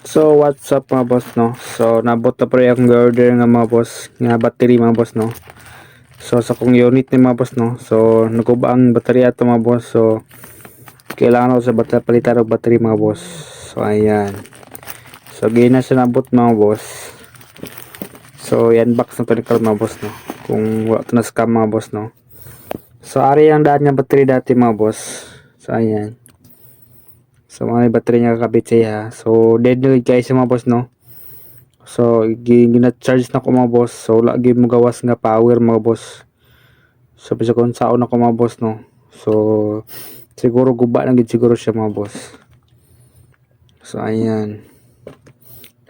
So what's up mga boss no? So nabot na pre akong order nga mga boss nga battery mga boss no. So sa kong unit ni mga boss no. So naguba ang baterya to mga boss. So kailangan ko sa palitan og battery mga boss. So ayan. So gina siya nabot mga boss. So i-unbox na to ni mga boss no. Kung wala to na scam mga boss no. So ari ang daan nga battery dati mga boss. So ayan. So mga battery niya kakabit siya. So dead na guys mga boss no. So gina-charge na ko mga boss. So lagi mo gawas nga power mga boss. So bisa kung saon ako mga boss no. So siguro guba lang gid siguro siya mga boss. So ayan.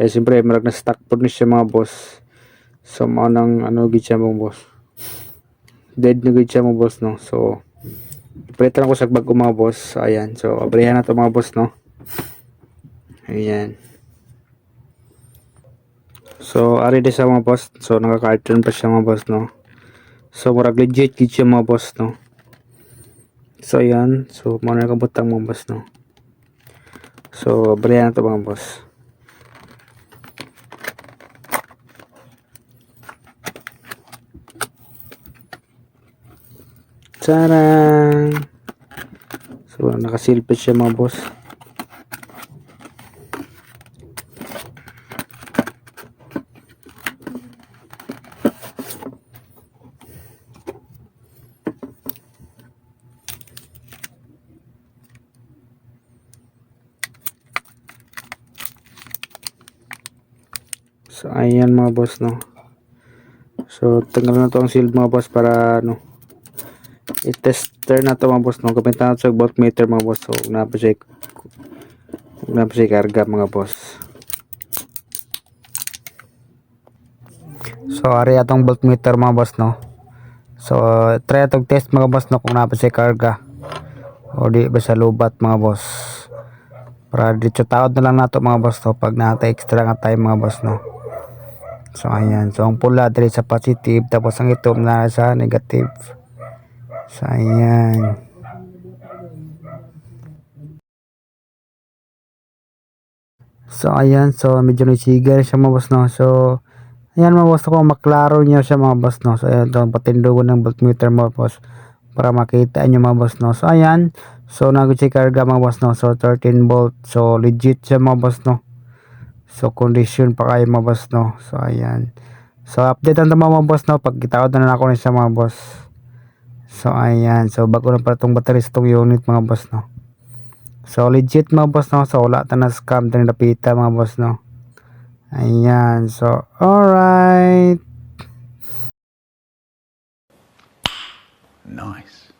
Eh siyempre marag na stock po ni siya mga boss. So mao nang ano gid siya mga boss. Dead na gid siya mga boss no. So palitan ko sa bago mga boss. So ayan. So abrihan na to mga boss no. Ayan. So ari din sa mga boss. So naka-carton pa siya mga boss no. So murag legit gid siya mga boss no. So ayan. So mao na kabutang mga boss no. So abrihan na to mga boss. Tarang! So nakasilpit siya mga boss. So ayan mga boss no. So tanggal na to ang shield mga boss para ano i-tester na to mga boss no. Gamit na to sa voltmeter mga boss. So napa siya karga mga boss. So ari atong voltmeter mga boss no. So try atong test mga boss no kung napa siya karga o di ba sa lubat mga boss. Para dito taod na lang nato mga boss no pag nata extra nga time mga boss no. So ayan, so ang pula diri sa positive tapos ang itom na sa negative. So ayan. So ayan, so medyo nasigar siya mga boss no. So ayan mga boss kung maklaro niyo siya mga boss no. So ayan, ito patindugan ng voltmeter mga boss para makita niyo mga boss no. So ayan, so nag-check karga mga boss no. So 13 volt. So legit siya mga boss no. So condition pa kayo mga boss no. So ayan. So update ang mga boss no. Pag gitawad na ako na siya mga boss. So ayan. So bago na pala itong battery sa itong unit mga boss no. So legit mga boss no. So wala ta na scam din napita mga boss no. Ayan. So alright. Nice.